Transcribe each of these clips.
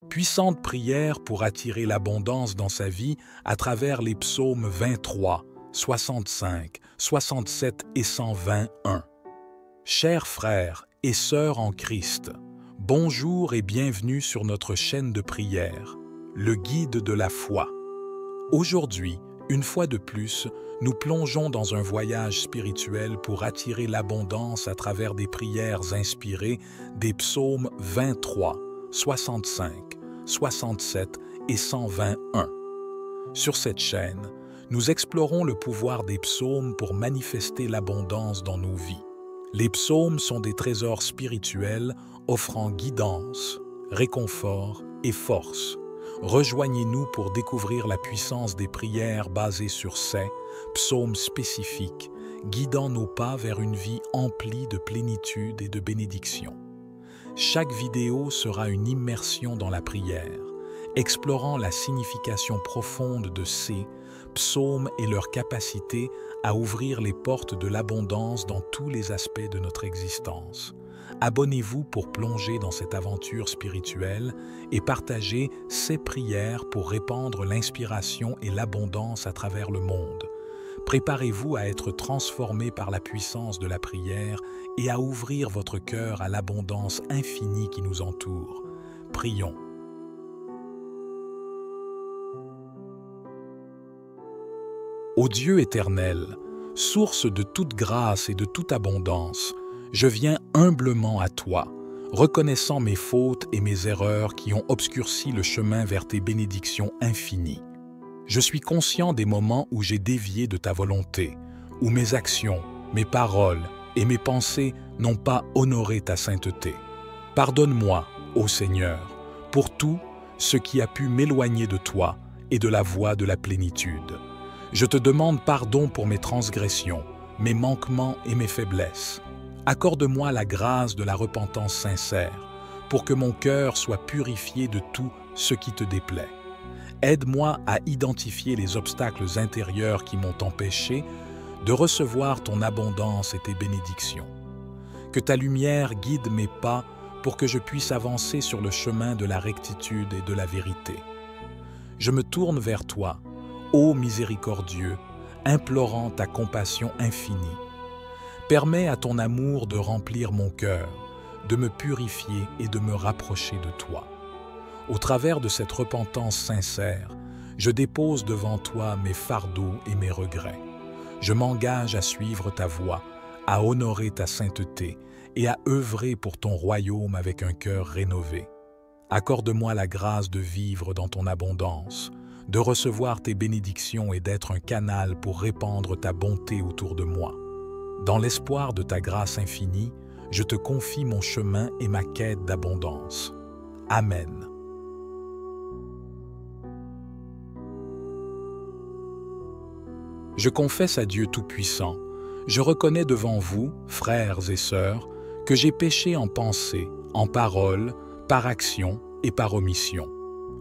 puissante prière pour attirer l'abondance dans sa vie à travers les psaumes 23, 65, 67 et 121. Chers frères et sœurs en Christ, bonjour et bienvenue sur notre chaîne de prière, le guide de la foi. Aujourd'hui, une fois de plus, nous plongeons dans un voyage spirituel pour attirer l'abondance à travers des prières inspirées des psaumes 23, 65, 67 et 121. Sur cette chaîne, nous explorons le pouvoir des psaumes pour manifester l'abondance dans nos vies. Les psaumes sont des trésors spirituels offrant guidance, réconfort et force. Rejoignez-nous pour découvrir la puissance des prières basées sur ces psaumes spécifiques, guidant nos pas vers une vie emplie de plénitude et de bénédiction. Chaque vidéo sera une immersion dans la prière, explorant la signification profonde de ces psaumes et leur capacité à ouvrir les portes de l'abondance dans tous les aspects de notre existence. Abonnez-vous pour plonger dans cette aventure spirituelle et partagez ces prières pour répandre l'inspiration et l'abondance à travers le monde. Préparez-vous à être transformé par la puissance de la prière et à ouvrir votre cœur à l'abondance infinie qui nous entoure. Prions. Ô Dieu éternel, source de toute grâce et de toute abondance, je viens humblement à toi, reconnaissant mes fautes et mes erreurs qui ont obscurci le chemin vers tes bénédictions infinies. Je suis conscient des moments où j'ai dévié de ta volonté, où mes actions, mes paroles et mes pensées n'ont pas honoré ta sainteté. Pardonne-moi, ô Seigneur, pour tout ce qui a pu m'éloigner de toi et de la voie de la plénitude. Je te demande pardon pour mes transgressions, mes manquements et mes faiblesses. Accorde-moi la grâce de la repentance sincère, pour que mon cœur soit purifié de tout ce qui te déplaît. Aide-moi à identifier les obstacles intérieurs qui m'ont empêché de recevoir ton abondance et tes bénédictions. Que ta lumière guide mes pas pour que je puisse avancer sur le chemin de la rectitude et de la vérité. Je me tourne vers toi, ô miséricordieux, implorant ta compassion infinie. Permets à ton amour de remplir mon cœur, de me purifier et de me rapprocher de toi. Au travers de cette repentance sincère, je dépose devant toi mes fardeaux et mes regrets. Je m'engage à suivre ta voie, à honorer ta sainteté et à œuvrer pour ton royaume avec un cœur rénové. Accorde-moi la grâce de vivre dans ton abondance, de recevoir tes bénédictions et d'être un canal pour répandre ta bonté autour de moi. Dans l'espoir de ta grâce infinie, je te confie mon chemin et ma quête d'abondance. Amen. Je confesse à Dieu Tout-Puissant, je reconnais devant vous, frères et sœurs, que j'ai péché en pensée, en parole, par action et par omission.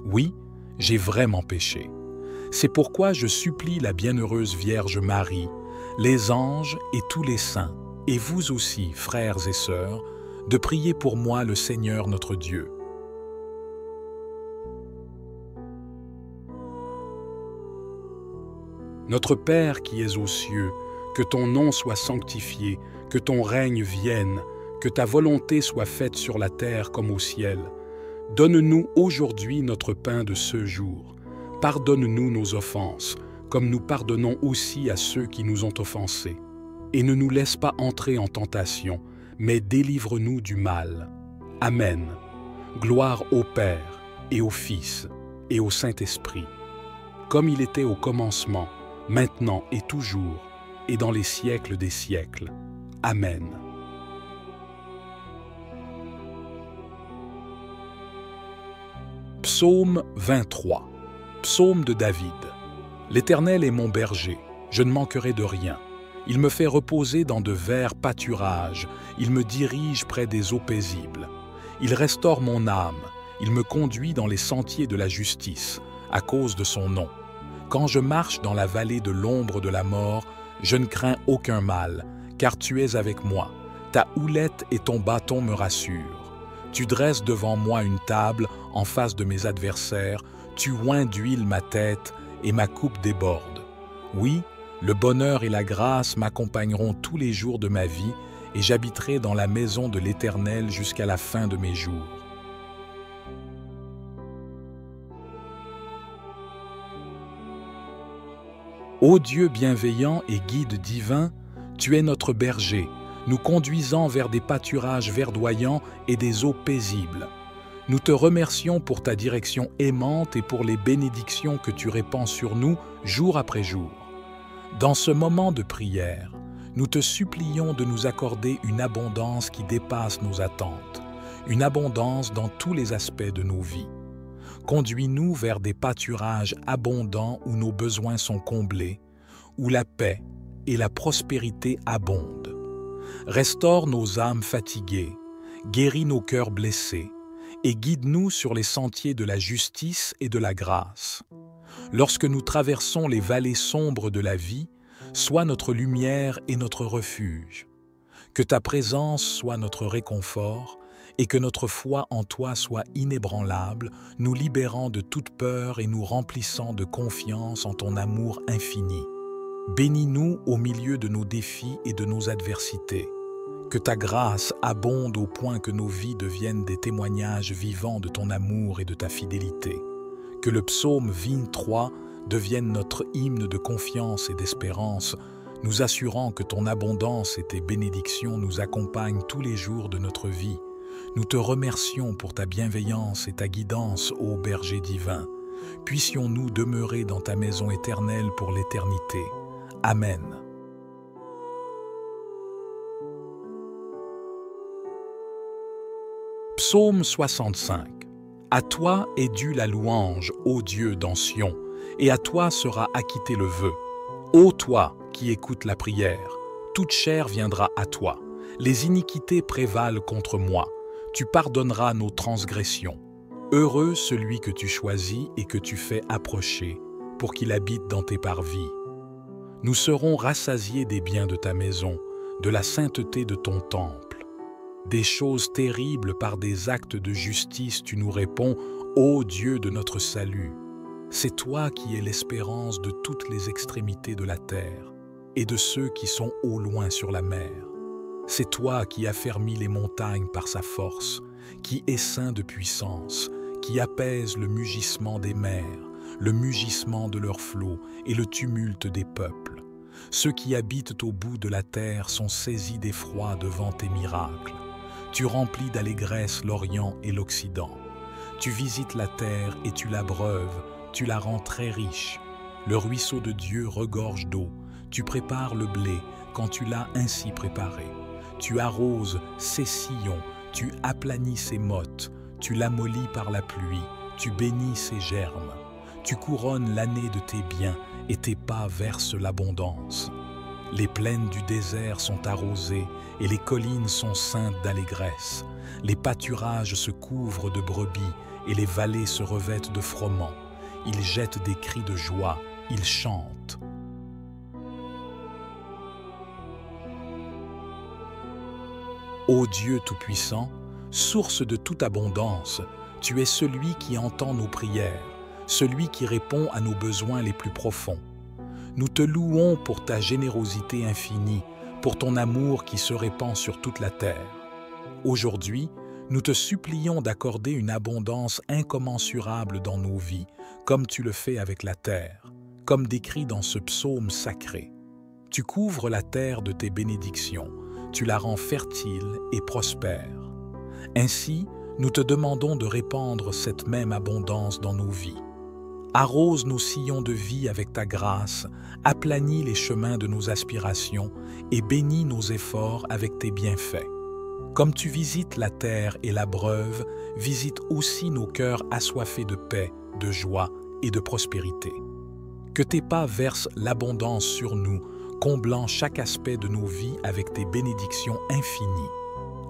Oui, j'ai vraiment péché. C'est pourquoi je supplie la bienheureuse Vierge Marie, les anges et tous les saints, et vous aussi, frères et sœurs, de prier pour moi le Seigneur notre Dieu. Notre Père qui es aux cieux, que ton nom soit sanctifié, que ton règne vienne, que ta volonté soit faite sur la terre comme au ciel. Donne-nous aujourd'hui notre pain de ce jour. Pardonne-nous nos offenses, comme nous pardonnons aussi à ceux qui nous ont offensés. Et ne nous laisse pas entrer en tentation, mais délivre-nous du mal. Amen. Gloire au Père, et au Fils, et au Saint-Esprit, comme il était au commencement, maintenant et toujours, et dans les siècles des siècles. Amen. Psaume 23. Psaume de David. L'Éternel est mon berger, je ne manquerai de rien. Il me fait reposer dans de verts pâturages, il me dirige près des eaux paisibles. Il restaure mon âme, il me conduit dans les sentiers de la justice, à cause de son nom. Quand je marche dans la vallée de l'ombre de la mort, je ne crains aucun mal, car tu es avec moi. Ta houlette et ton bâton me rassurent. Tu dresses devant moi une table en face de mes adversaires, tu oins d'huile ma tête et ma coupe déborde. Oui, le bonheur et la grâce m'accompagneront tous les jours de ma vie et j'habiterai dans la maison de l'Éternel jusqu'à la fin de mes jours. Ô Dieu bienveillant et guide divin, tu es notre berger, nous conduisant vers des pâturages verdoyants et des eaux paisibles. Nous te remercions pour ta direction aimante et pour les bénédictions que tu répands sur nous jour après jour. Dans ce moment de prière, nous te supplions de nous accorder une abondance qui dépasse nos attentes, une abondance dans tous les aspects de nos vies. Conduis-nous vers des pâturages abondants où nos besoins sont comblés, où la paix et la prospérité abondent. Restaure nos âmes fatiguées, guéris nos cœurs blessés, et guide-nous sur les sentiers de la justice et de la grâce. Lorsque nous traversons les vallées sombres de la vie, sois notre lumière et notre refuge. Que ta présence soit notre réconfort et que notre foi en toi soit inébranlable, nous libérant de toute peur et nous remplissant de confiance en ton amour infini. Bénis-nous au milieu de nos défis et de nos adversités. Que ta grâce abonde au point que nos vies deviennent des témoignages vivants de ton amour et de ta fidélité. Que le psaume 23 devienne notre hymne de confiance et d'espérance, nous assurant que ton abondance et tes bénédictions nous accompagnent tous les jours de notre vie. Nous te remercions pour ta bienveillance et ta guidance, ô berger divin. Puissions-nous demeurer dans ta maison éternelle pour l'éternité. Amen. Psaume 65. À toi est due la louange, ô Dieu dans Sion, et à toi sera acquitté le vœu. Ô toi qui écoutes la prière, toute chair viendra à toi. Les iniquités prévalent contre moi. Tu pardonneras nos transgressions. Heureux celui que tu choisis et que tu fais approcher, pour qu'il habite dans tes parvis. Nous serons rassasiés des biens de ta maison, de la sainteté de ton temple. Des choses terribles par des actes de justice tu nous réponds, ô Dieu de notre salut. C'est toi qui es l'espérance de toutes les extrémités de la terre et de ceux qui sont au loin sur la mer. C'est toi qui affermis les montagnes par sa force, qui essaim de puissance, qui apaise le mugissement des mers, le mugissement de leurs flots et le tumulte des peuples. Ceux qui habitent au bout de la terre sont saisis d'effroi devant tes miracles. Tu remplis d'allégresse l'Orient et l'Occident. Tu visites la terre et tu l'abreuves, tu la rends très riche. Le ruisseau de Dieu regorge d'eau. Tu prépares le blé quand tu l'as ainsi préparé. Tu arroses ses sillons, tu aplanis ses mottes, tu l'amollis par la pluie, tu bénis ses germes. Tu couronnes l'année de tes biens et tes pas versent l'abondance. Les plaines du désert sont arrosées et les collines sont ceintes d'allégresse. Les pâturages se couvrent de brebis et les vallées se revêtent de froment. Ils jettent des cris de joie, ils chantent. Ô Dieu Tout-Puissant, source de toute abondance, tu es celui qui entend nos prières, celui qui répond à nos besoins les plus profonds. Nous te louons pour ta générosité infinie, pour ton amour qui se répand sur toute la terre. Aujourd'hui, nous te supplions d'accorder une abondance incommensurable dans nos vies, comme tu le fais avec la terre, comme décrit dans ce psaume sacré. Tu couvres la terre de tes bénédictions, tu la rends fertile et prospère. Ainsi, nous te demandons de répandre cette même abondance dans nos vies. Arrose nos sillons de vie avec ta grâce, aplanis les chemins de nos aspirations et bénis nos efforts avec tes bienfaits. Comme tu visites la terre et l'abreuve, visite aussi nos cœurs assoiffés de paix, de joie et de prospérité. Que tes pas versent l'abondance sur nous, comblant chaque aspect de nos vies avec tes bénédictions infinies.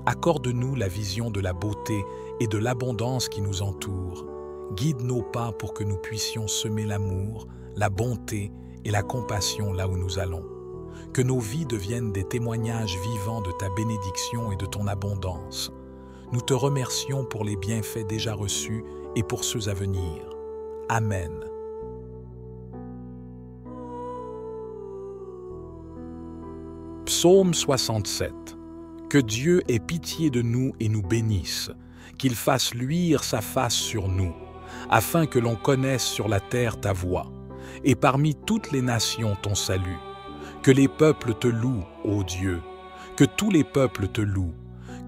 Accorde-nous la vision de la beauté et de l'abondance qui nous entoure. Guide nos pas pour que nous puissions semer l'amour, la bonté et la compassion là où nous allons. Que nos vies deviennent des témoignages vivants de ta bénédiction et de ton abondance. Nous te remercions pour les bienfaits déjà reçus et pour ceux à venir. Amen. Psaume 67. Que Dieu ait pitié de nous et nous bénisse, qu'il fasse luire sa face sur nous, afin que l'on connaisse sur la terre ta voie, et parmi toutes les nations ton salut. Que les peuples te louent, ô Dieu, que tous les peuples te louent,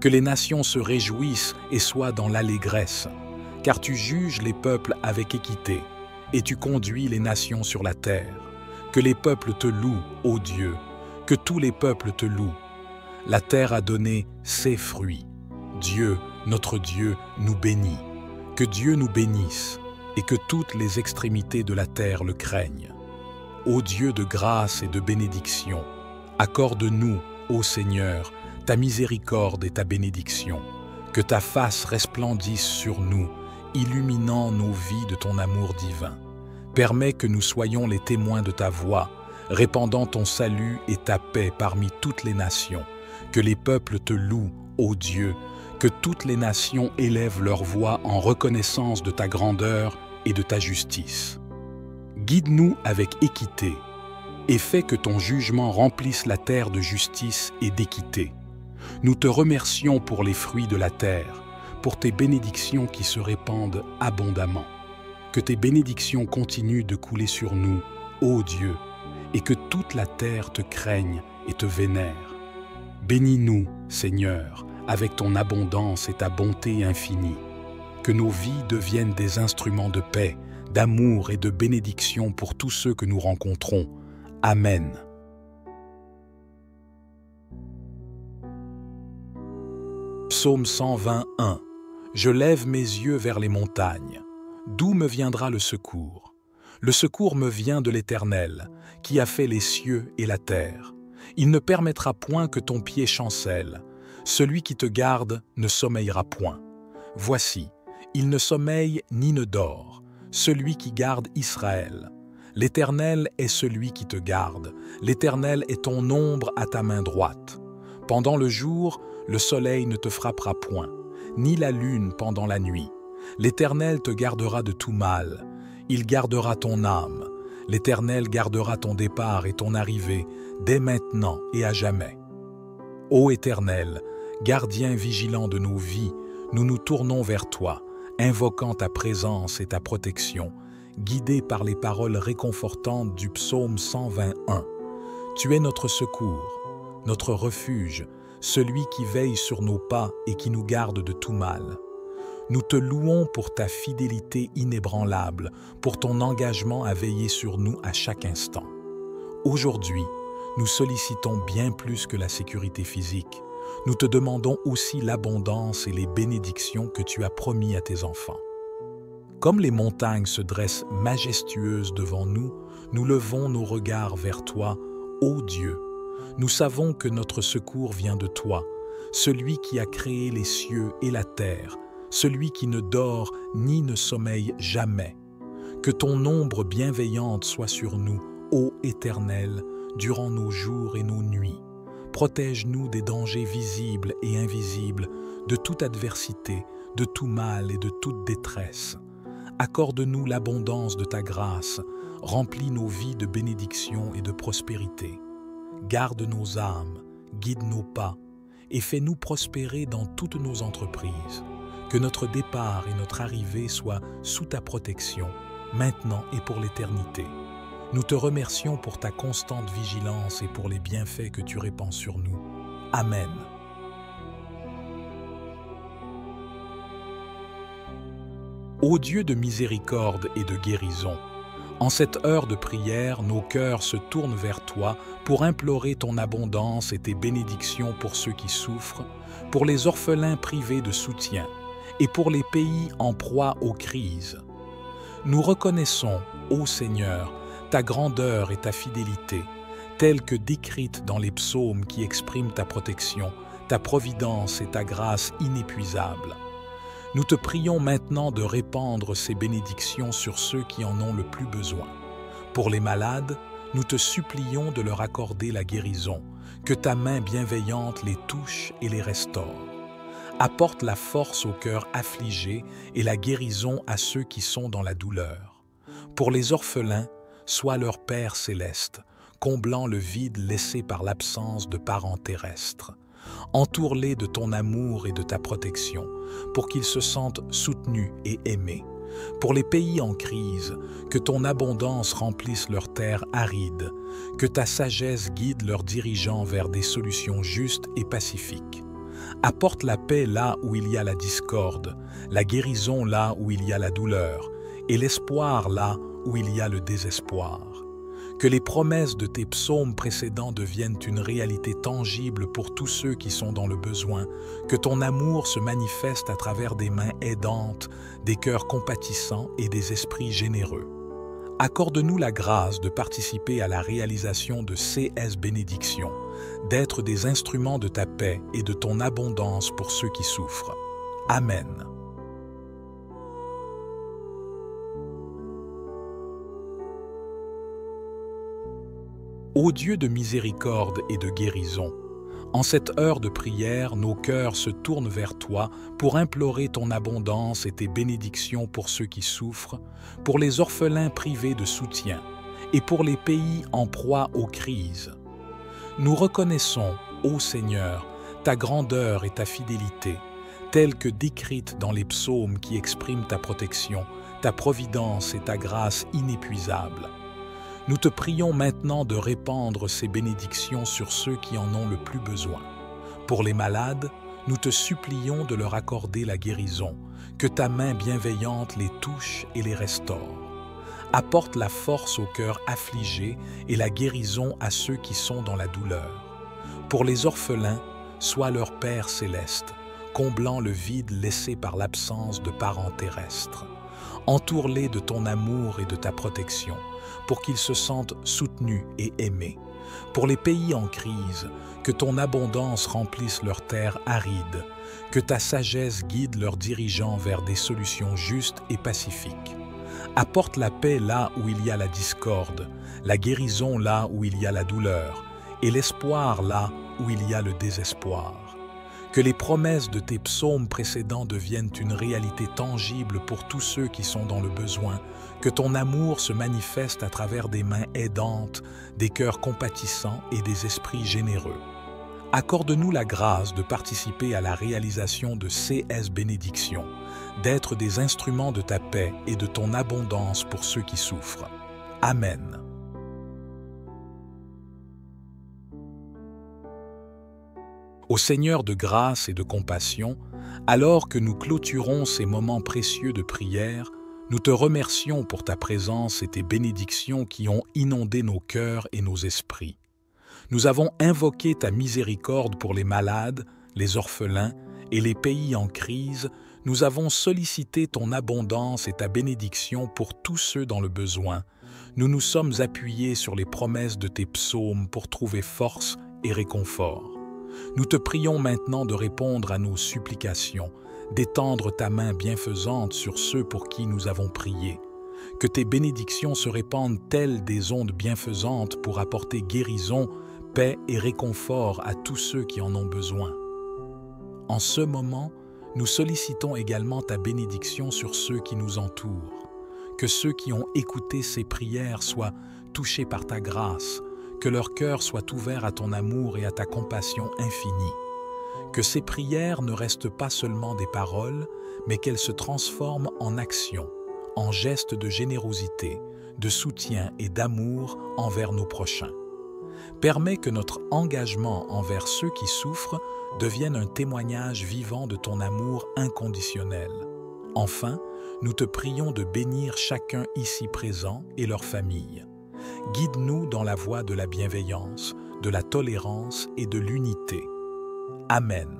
que les nations se réjouissent et soient dans l'allégresse, car tu juges les peuples avec équité, et tu conduis les nations sur la terre. Que les peuples te louent, ô Dieu, que tous les peuples te louent. La terre a donné ses fruits. Dieu, notre Dieu, nous bénit. Que Dieu nous bénisse, et que toutes les extrémités de la terre le craignent. Ô Dieu de grâce et de bénédiction, accorde-nous, ô Seigneur, ta miséricorde et ta bénédiction. Que ta face resplendisse sur nous, illuminant nos vies de ton amour divin. Permets que nous soyons les témoins de ta voix, répandant ton salut et ta paix parmi toutes les nations. Que les peuples te louent, ô Dieu, que toutes les nations élèvent leur voix en reconnaissance de ta grandeur et de ta justice. Guide-nous avec équité et fais que ton jugement remplisse la terre de justice et d'équité. Nous te remercions pour les fruits de la terre, pour tes bénédictions qui se répandent abondamment. Que tes bénédictions continuent de couler sur nous, ô Dieu, et que toute la terre te craigne et te vénère. Bénis-nous, Seigneur, avec ton abondance et ta bonté infinie. Que nos vies deviennent des instruments de paix, d'amour et de bénédiction pour tous ceux que nous rencontrons. Amen. Psaume 121. Je lève mes yeux vers les montagnes. D'où me viendra le secours? Le secours me vient de l'Éternel, qui a fait les cieux et la terre. Il ne permettra point que ton pied chancelle. Celui qui te garde ne sommeillera point. Voici, il ne sommeille ni ne dort, celui qui garde Israël. L'Éternel est celui qui te garde. L'Éternel est ton ombre à ta main droite. Pendant le jour, le soleil ne te frappera point, ni la lune pendant la nuit. L'Éternel te gardera de tout mal. Il gardera ton âme. L'Éternel gardera ton départ et ton arrivée, dès maintenant et à jamais. Ô Éternel, gardien vigilant de nos vies, nous nous tournons vers toi, invoquant ta présence et ta protection, guidés par les paroles réconfortantes du psaume 121. Tu es notre secours, notre refuge, celui qui veille sur nos pas et qui nous garde de tout mal. Nous te louons pour ta fidélité inébranlable, pour ton engagement à veiller sur nous à chaque instant. Aujourd'hui, nous sollicitons bien plus que la sécurité physique. Nous te demandons aussi l'abondance et les bénédictions que tu as promis à tes enfants. Comme les montagnes se dressent majestueuses devant nous, nous levons nos regards vers toi, ô Dieu. Nous savons que notre secours vient de toi, celui qui a créé les cieux et la terre, celui qui ne dort ni ne sommeille jamais. Que ton ombre bienveillante soit sur nous, ô Éternel, durant nos jours et nos nuits. Protège-nous des dangers visibles et invisibles, de toute adversité, de tout mal et de toute détresse. Accorde-nous l'abondance de ta grâce, remplis nos vies de bénédictions et de prospérité. Garde nos âmes, guide nos pas, et fais-nous prospérer dans toutes nos entreprises. Que notre départ et notre arrivée soient sous ta protection, maintenant et pour l'éternité. Nous te remercions pour ta constante vigilance et pour les bienfaits que tu répands sur nous. Amen. Ô Dieu de miséricorde et de guérison, en cette heure de prière, nos cœurs se tournent vers toi pour implorer ton abondance et tes bénédictions pour ceux qui souffrent, pour les orphelins privés de soutien et pour les pays en proie aux crises. Nous reconnaissons, ô Seigneur, ta grandeur et ta fidélité, telles que décrites dans les psaumes qui expriment ta protection, ta providence et ta grâce inépuisable. Nous te prions maintenant de répandre ces bénédictions sur ceux qui en ont le plus besoin. Pour les malades, nous te supplions de leur accorder la guérison, que ta main bienveillante les touche et les restaure. Apporte la force aux cœurs affligés et la guérison à ceux qui sont dans la douleur. Pour les orphelins, sois leur Père céleste, comblant le vide laissé par l'absence de parents terrestres. Entoure-les de ton amour et de ta protection, pour qu'ils se sentent soutenus et aimés. Pour les pays en crise, que ton abondance remplisse leurs terres arides, que ta sagesse guide leurs dirigeants vers des solutions justes et pacifiques. Apporte la paix là où il y a la discorde, la guérison là où il y a la douleur, et l'espoir là où il y a le désespoir. Que les promesses de tes psaumes précédents deviennent une réalité tangible pour tous ceux qui sont dans le besoin, que ton amour se manifeste à travers des mains aidantes, des cœurs compatissants et des esprits généreux. Accorde-nous la grâce de participer à la réalisation de CS bénédictions, d'être des instruments de ta paix et de ton abondance pour ceux qui souffrent. Amen. Ô Dieu de miséricorde et de guérison, en cette heure de prière, nos cœurs se tournent vers toi pour implorer ton abondance et tes bénédictions pour ceux qui souffrent, pour les orphelins privés de soutien et pour les pays en proie aux crises. Nous reconnaissons, ô Seigneur, ta grandeur et ta fidélité, telles que décrites dans les psaumes qui expriment ta protection, ta providence et ta grâce inépuisables. Nous te prions maintenant de répandre ces bénédictions sur ceux qui en ont le plus besoin. Pour les malades, nous te supplions de leur accorder la guérison, que ta main bienveillante les touche et les restaure. Apporte la force aux cœurs affligés et la guérison à ceux qui sont dans la douleur. Pour les orphelins, sois leur Père céleste, comblant le vide laissé par l'absence de parents terrestres. Entoure-les de ton amour et de ta protection, pour qu'ils se sentent soutenus et aimés. Pour les pays en crise, que ton abondance remplisse leurs terres arides, que ta sagesse guide leurs dirigeants vers des solutions justes et pacifiques. Apporte la paix là où il y a la discorde, la guérison là où il y a la douleur, et l'espoir là où il y a le désespoir. Que les promesses de tes psaumes précédents deviennent une réalité tangible pour tous ceux qui sont dans le besoin, que ton amour se manifeste à travers des mains aidantes, des cœurs compatissants et des esprits généreux. Accorde-nous la grâce de participer à la réalisation de CS bénédictions, d'être des instruments de ta paix et de ton abondance pour ceux qui souffrent. Amen. Ô Seigneur de grâce et de compassion, alors que nous clôturons ces moments précieux de prière, nous te remercions pour ta présence et tes bénédictions qui ont inondé nos cœurs et nos esprits. Nous avons invoqué ta miséricorde pour les malades, les orphelins et les pays en crise. Nous avons sollicité ton abondance et ta bénédiction pour tous ceux dans le besoin. Nous nous sommes appuyés sur les promesses de tes psaumes pour trouver force et réconfort. Nous te prions maintenant de répondre à nos supplications, d'étendre ta main bienfaisante sur ceux pour qui nous avons prié. Que tes bénédictions se répandent telles des ondes bienfaisantes pour apporter guérison, paix et réconfort à tous ceux qui en ont besoin. En ce moment, nous sollicitons également ta bénédiction sur ceux qui nous entourent. Que ceux qui ont écouté ces prières soient touchés par ta grâce, que leur cœur soit ouvert à ton amour et à ta compassion infinie. Que ces prières ne restent pas seulement des paroles, mais qu'elles se transforment en actions, en gestes de générosité, de soutien et d'amour envers nos prochains. Permets que notre engagement envers ceux qui souffrent devienne un témoignage vivant de ton amour inconditionnel. Enfin, nous te prions de bénir chacun ici présent et leur famille. Guide-nous dans la voie de la bienveillance, de la tolérance et de l'unité. Amen.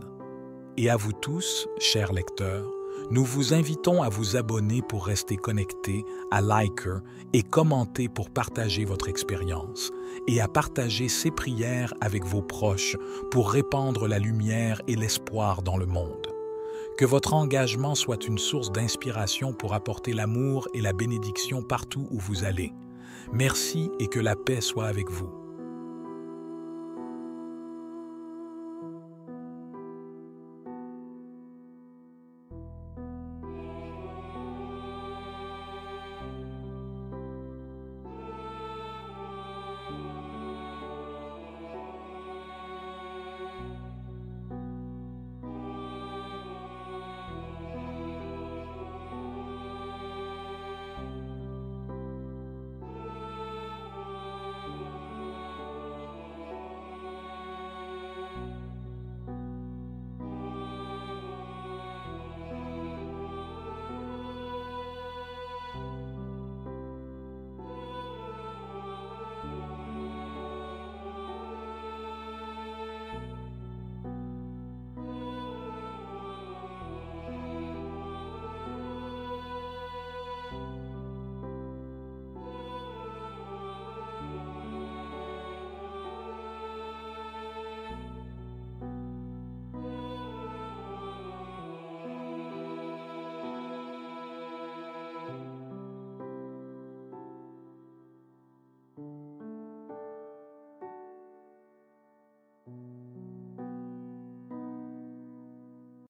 Et à vous tous, chers lecteurs, nous vous invitons à vous abonner pour rester connectés, à liker et commenter pour partager votre expérience, et à partager ces prières avec vos proches pour répandre la lumière et l'espoir dans le monde. Que votre engagement soit une source d'inspiration pour apporter l'amour et la bénédiction partout où vous allez. Merci et que la paix soit avec vous.